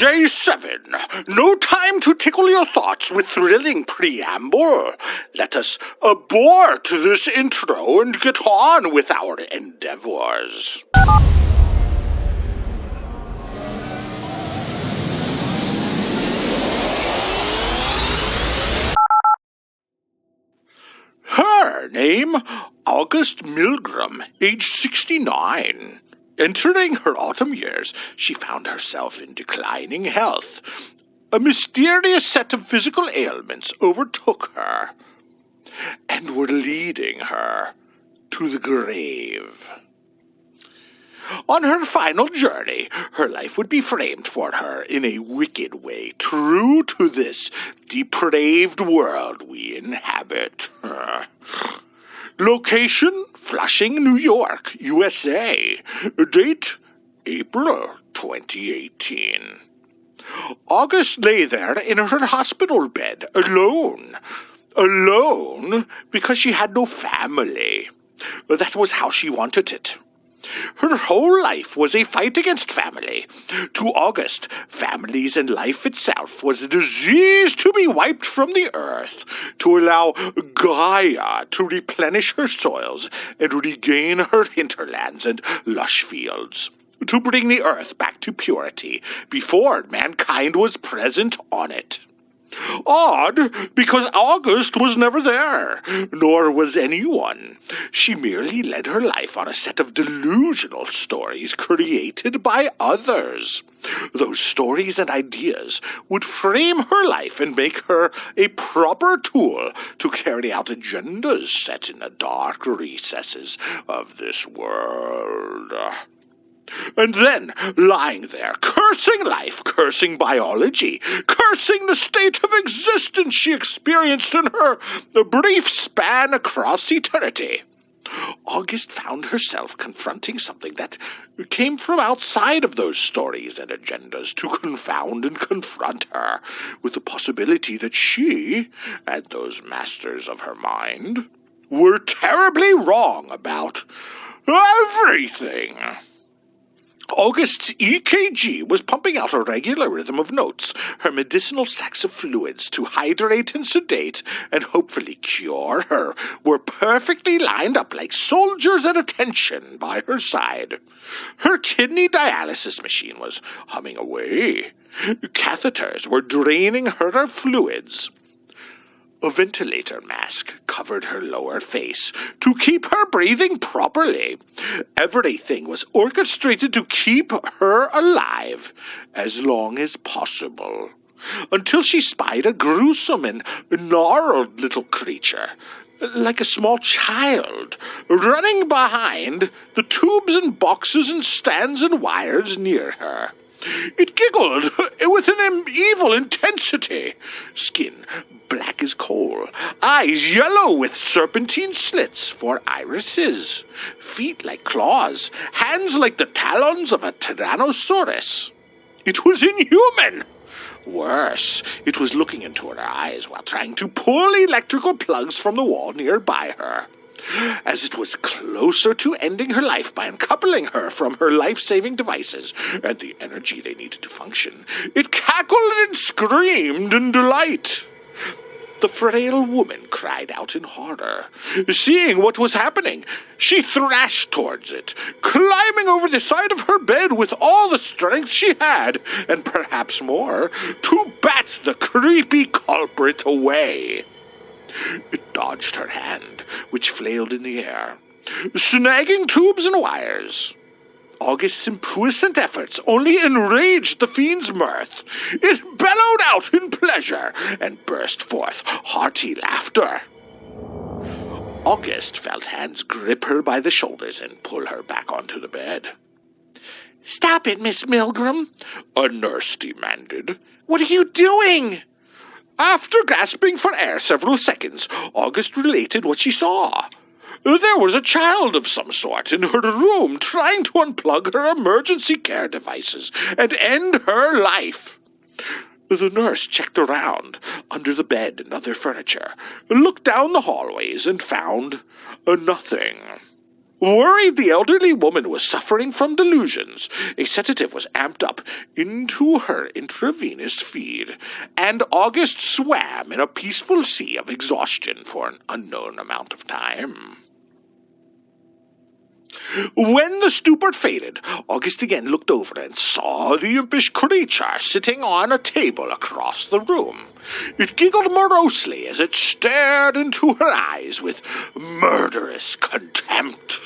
J7, no time to tickle your thoughts with thrilling preamble. Let us abort this intro and get on with our endeavors. Her name, August Milgram, age 69. Entering her autumn years, she found herself in declining health. A mysterious set of physical ailments overtook her and were leading her to the grave. On her final journey, her life would be framed for her in a wicked way, true to this depraved world we inhabit. Location, Flushing, New York, USA. Date, April 2018. August lay there in her hospital bed, alone. Alone because she had no family. That was how she wanted it. Her whole life was a fight against family. To August, families and life itself was a disease to be wiped from the earth, to allow Gaia to replenish her soils and regain her hinterlands and lush fields, to bring the earth back to purity before mankind was present on it. Odd, because August was never there, nor was anyone. She merely led her life on a set of delusional stories created by others. Those stories and ideas would frame her life and make her a proper tool to carry out agendas set in the dark recesses of this world. And then, lying there, cursing life, cursing biology, cursing the state of existence she experienced in her brief span across eternity, August found herself confronting something that came from outside of those stories and agendas to confound and confront her with the possibility that she, and those masters of her mind, were terribly wrong about everything. August's EKG was pumping out a regular rhythm of notes, her medicinal sacks of fluids to hydrate and sedate and hopefully cure her were perfectly lined up like soldiers at attention by her side. Her kidney dialysis machine was humming away. Catheters were draining her of fluids. A ventilator mask covered her lower face to keep her breathing properly. Everything was orchestrated to keep her alive as long as possible, until she spied a gruesome and gnarled little creature, like a small child, running behind the tubes and boxes and stands and wires near her. It giggled with an evil intensity, skin black as coal, eyes yellow with serpentine slits for irises, feet like claws, hands like the talons of a tyrannosaurus. It was inhuman. Worse, it was looking into her eyes while trying to pull electrical plugs from the wall nearby her. As it was closer to ending her life by uncoupling her from her life-saving devices and the energy they needed to function, it cackled and screamed in delight. The frail woman cried out in horror. Seeing what was happening, she thrashed towards it, climbing over the side of her bed with all the strength she had, and perhaps more, to bat the creepy culprit away. It dodged her hand, which flailed in the air, snagging tubes and wires. August's impuissant efforts only enraged the fiend's mirth. It bellowed out in pleasure and burst forth hearty laughter. August felt hands grip her by the shoulders and pull her back onto the bed. "Stop it, Miss Milgram," a nurse demanded. "What are you doing?" After gasping for air several seconds, August related what she saw. There was a child of some sort in her room trying to unplug her emergency care devices and end her life. The nurse checked around, under the bed and other furniture, looked down the hallways and found nothing. Worried the elderly woman was suffering from delusions, a sedative was amped up into her intravenous feed, and August swam in a peaceful sea of exhaustion for an unknown amount of time. When the stupor faded, August again looked over and saw the impish creature sitting on a table across the room. It giggled morosely as it stared into her eyes with murderous contempt.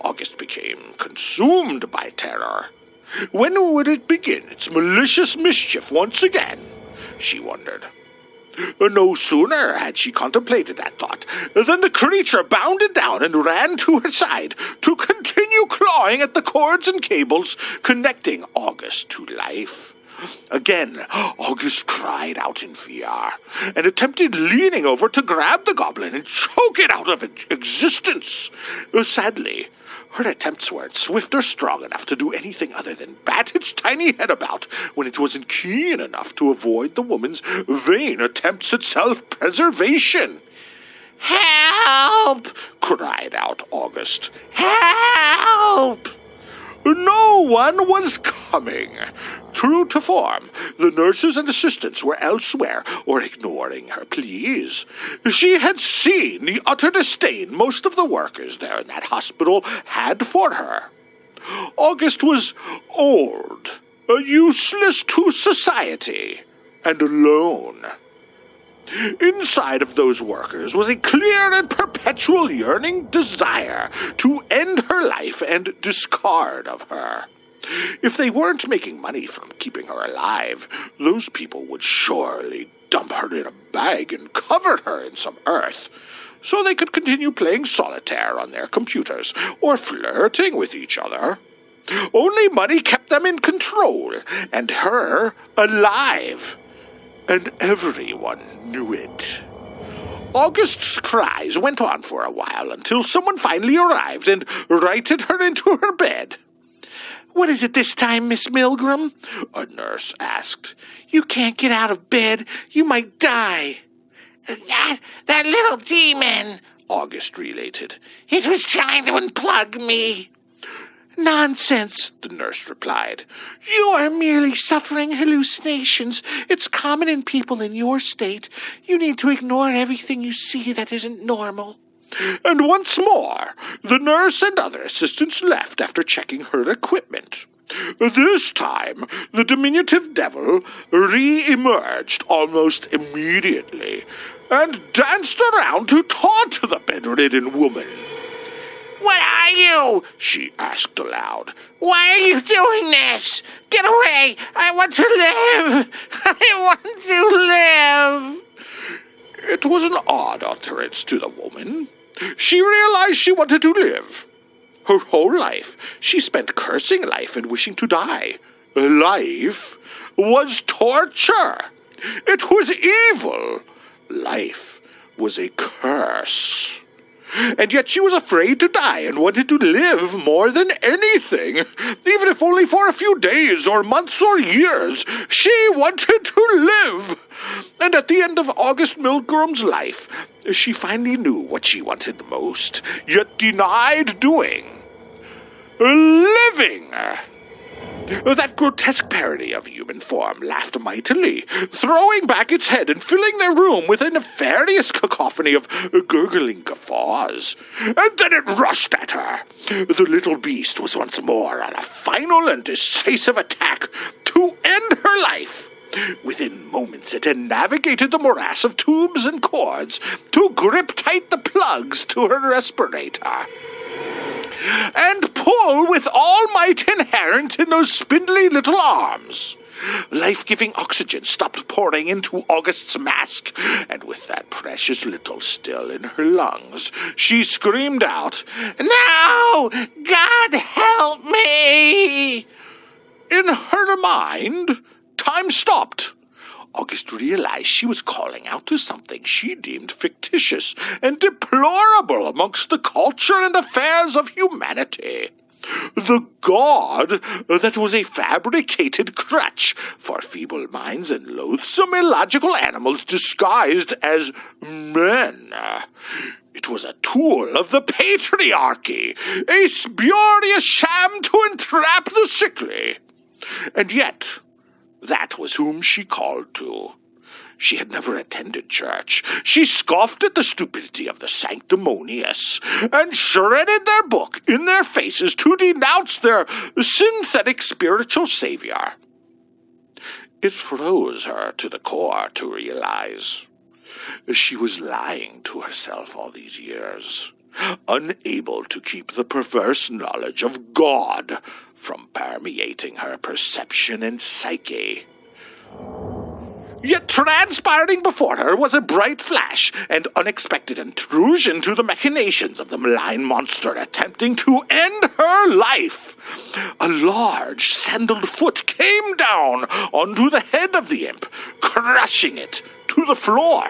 August became consumed by terror. When would it begin its malicious mischief once again? She wondered. No sooner had she contemplated that thought than the creature bounded down and ran to her side to continue clawing at the cords and cables connecting August to life. Again, August cried out in fear and attempted leaning over to grab the goblin and choke it out of existence. Sadly, her attempts weren't swift or strong enough to do anything other than bat its tiny head about when it wasn't keen enough to avoid the woman's vain attempts at self-preservation. "Help!" cried out August. "Help!" No one was coming. True to form, the nurses and assistants were elsewhere or ignoring her pleas. She had seen the utter disdain most of the workers there in that hospital had for her. August was old, useless to society, and alone. Inside of those workers was a clear and perpetual yearning desire to end her life and discard of her. If they weren't making money from keeping her alive, those people would surely dump her in a bag and cover her in some earth, so they could continue playing solitaire on their computers or flirting with each other. Only money kept them in control, and her alive. And everyone knew it. August's cries went on for a while until someone finally arrived and righted her into her bed. "What is it this time, Miss Milgram?" a nurse asked. "You can't get out of bed. You might die." That little demon," August related. "It was trying to unplug me." "Nonsense," the nurse replied. "You are merely suffering hallucinations. It's common in people in your state. You need to ignore everything you see that isn't normal." And once more, the nurse and other assistants left after checking her equipment. This time, the diminutive devil re-emerged almost immediately and danced around to taunt the bedridden woman. "What are you?" she asked aloud. "Why are you doing this? Get away! I want to live! I want to live!" It was an odd utterance to the woman. She realized she wanted to live. Her whole life, she spent cursing life and wishing to die. Life was torture. It was evil. Life was a curse. And yet she was afraid to die and wanted to live more than anything. Even if only for a few days or months or years, she wanted to live. And at the end of August Milgram's life, she finally knew what she wanted most, yet denied doing. Living. That grotesque parody of human form laughed mightily, throwing back its head and filling their room with a nefarious cacophony of gurgling guffaws. And then it rushed at her. The little beast was once more on a final and decisive attack to end her life. Within moments it had navigated the morass of tubes and cords to grip tight the plugs to her respirator and pull with all might inherent in those spindly little arms. Life-giving oxygen stopped pouring into August's mask, and with that precious little still in her lungs, she screamed out, "No! God help me!" In her mind, time stopped. August realized she was calling out to something she deemed fictitious and deplorable amongst the culture and affairs of humanity. The god that was a fabricated crutch for feeble minds and loathsome illogical animals disguised as men. It was a tool of the patriarchy, a spurious sham to entrap the sickly. And yet, that was whom she called to. She had never attended church. She scoffed at the stupidity of the sanctimonious, and shredded their book in their faces to denounce their synthetic spiritual savior. It froze her to the core to realize she was lying to herself all these years, unable to keep the perverse knowledge of God from permeating her perception and psyche. Yet transpiring before her was a bright flash and unexpected intrusion to the machinations of the malign monster attempting to end her life. A large sandaled foot came down onto the head of the imp, crushing it to the floor.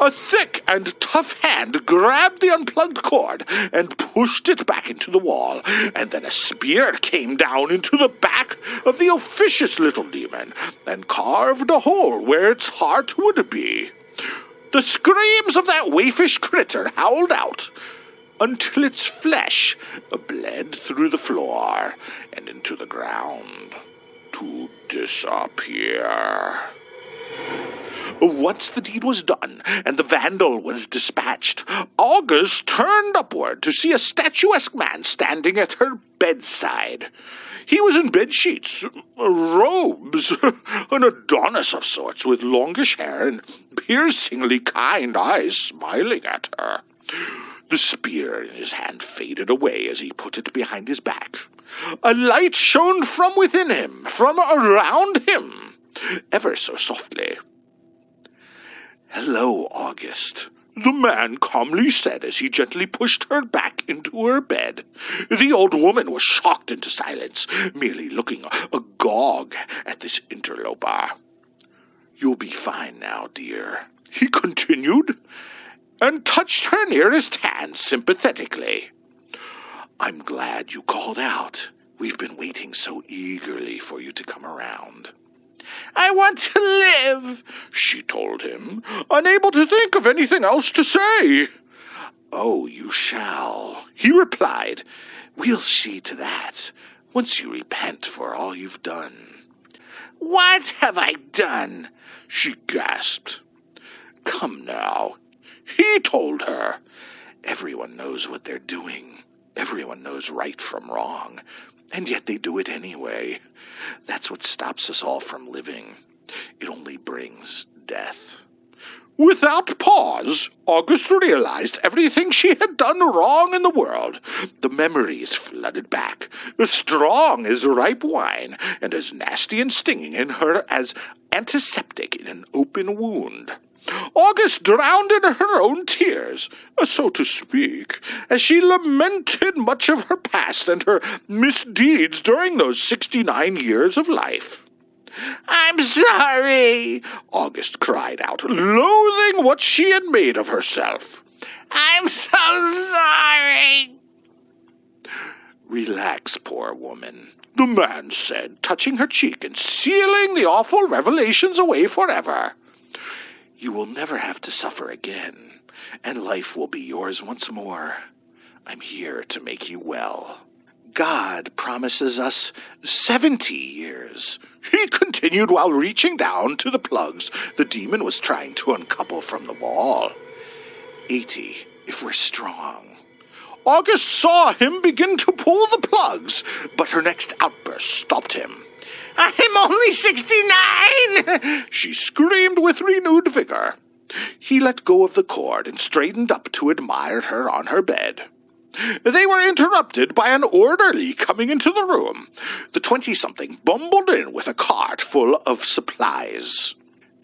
A thick and tough hand grabbed the unplugged cord and pushed it back into the wall, and then a spear came down into the back of the officious little demon and carved a hole where its heart would be. The screams of that waifish critter howled out until its flesh bled through the floor and into the ground to disappear. Once the deed was done, and the vandal was dispatched, August turned upward to see a statuesque man standing at her bedside. He was in bedsheets, robes, an Adonis of sorts, with longish hair and piercingly kind eyes smiling at her. The spear in his hand faded away as he put it behind his back. A light shone from within him, from around him, ever so softly. "Hello, August," the man calmly said as he gently pushed her back into her bed. The old woman was shocked into silence, merely looking agog at this interloper. "You'll be fine now, dear," he continued, and touched her nearest hand sympathetically. "I'm glad you called out. We've been waiting so eagerly for you to come around." "I want to live," she told him, unable to think of anything else to say. "Oh, you shall," he replied. "We'll see to that, once you repent for all you've done." "What have I done?" she gasped. "Come now," he told her. "Everyone knows what they're doing. Everyone knows right from wrong, and yet they do it anyway. That's what stops us all from living. It only brings death." Without pause, August realized everything she had done wrong in the world. The memories flooded back, as strong as ripe wine, and as nasty and stinging in her as antiseptic in an open wound. August drowned in her own tears, so to speak, as she lamented much of her past and her misdeeds during those 69 years of life. "I'm sorry," August cried out, loathing what she had made of herself. "I'm so sorry." "Relax, poor woman," the man said, touching her cheek and sealing the awful revelations away forever. "You will never have to suffer again, and life will be yours once more. I'm here to make you well. God promises us 70 years, he continued while reaching down to the plugs the demon was trying to uncouple from the wall. 80, if we're strong. August saw him begin to pull the plugs, but her next outburst stopped him. "I'm only 69! She screamed with renewed vigor. He let go of the cord and straightened up to admire her on her bed. They were interrupted by an orderly coming into the room. The 20-something bumbled in with a cart full of supplies.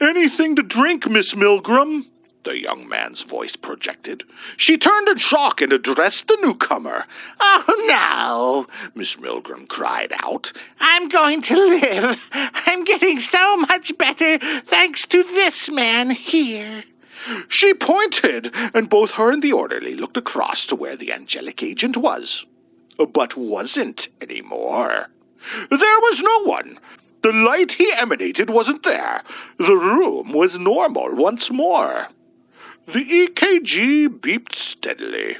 "Anything to drink, Miss Milgram?" the young man's voice projected. She turned in shock and addressed the newcomer. "Oh, no," Miss Milgram cried out. "I'm going to live. I'm getting so much better thanks to this man here." She pointed, and both her and the orderly looked across to where the angelic agent was. but wasn't anymore. There was no one. The light he emanated wasn't there. The room was normal once more. The EKG beeped steadily.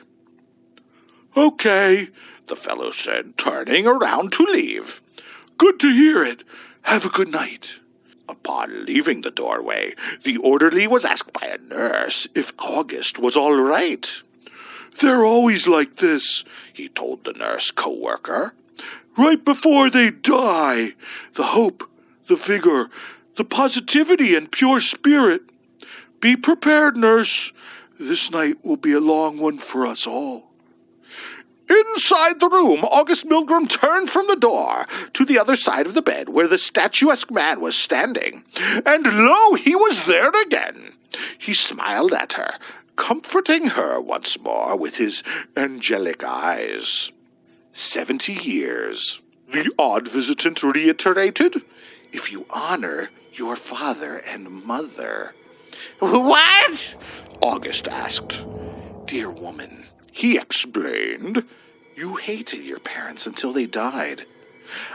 "Okay," the fellow said, turning around to leave. "Good to hear it. Have a good night." Upon leaving the doorway, the orderly was asked by a nurse if August was all right. "They're always like this," he told the nurse co-worker. "Right before they die. The hope, the vigor, the positivity and pure spirit. Be prepared, nurse. This night will be a long one for us all." Inside the room, August Milgram turned from the door to the other side of the bed where the statuesque man was standing, and lo, he was there again. He smiled at her, comforting her once more with his angelic eyes. 70 years, the odd visitant reiterated, if you honor your father and mother. "What?" August asked. "Dear woman," he explained, "you hated your parents until they died."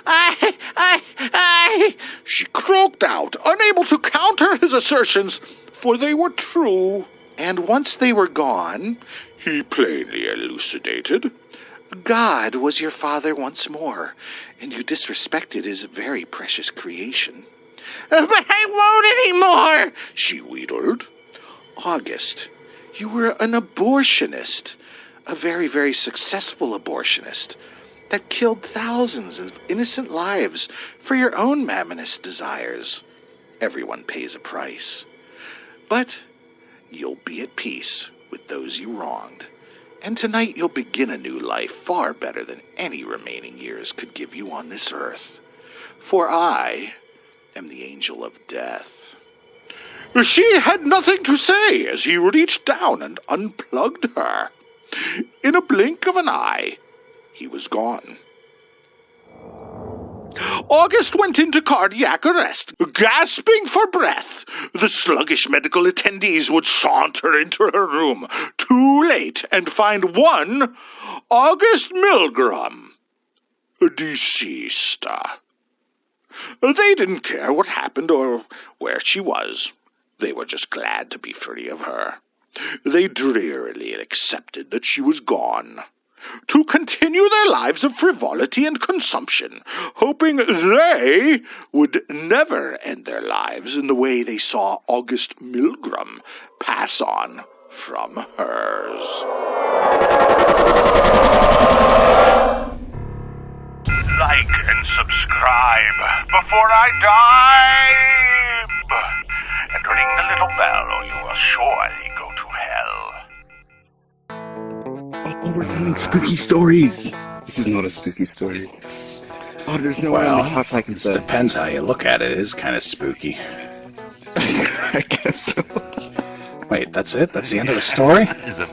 I, she croaked out, unable to counter his assertions, for they were true. "And once they were gone," he plainly elucidated, "God was your father once more, and you disrespected his very precious creation." "But I won't anymore," she wheedled. "August, you were an abortionist, a very, very successful abortionist, that killed thousands of innocent lives for your own mammonist desires. Everyone pays a price. But you'll be at peace with those you wronged, and tonight you'll begin a new life far better than any remaining years could give you on this earth. For I am the angel of death." She had nothing to say as he reached down and unplugged her. In a blink of an eye, he was gone. August went into cardiac arrest, gasping for breath. The sluggish medical attendees would saunter into her room, too late, and find one August Milgram deceased. They didn't care what happened or where she was. They were just glad to be free of her. They drearily accepted that she was gone, to continue their lives of frivolity and consumption, hoping they would never end their lives in the way they saw August Milgram pass on from hers. Like and subscribe before I die. And ring the little bell or you will surely go to hell. Oh, we're telling spooky stories. This is not a spooky story. Oh, there's no way on the top I can say. Depends how you look at it. It is kind of spooky. I guess so. Wait, that's it? That's the end of the story? That is a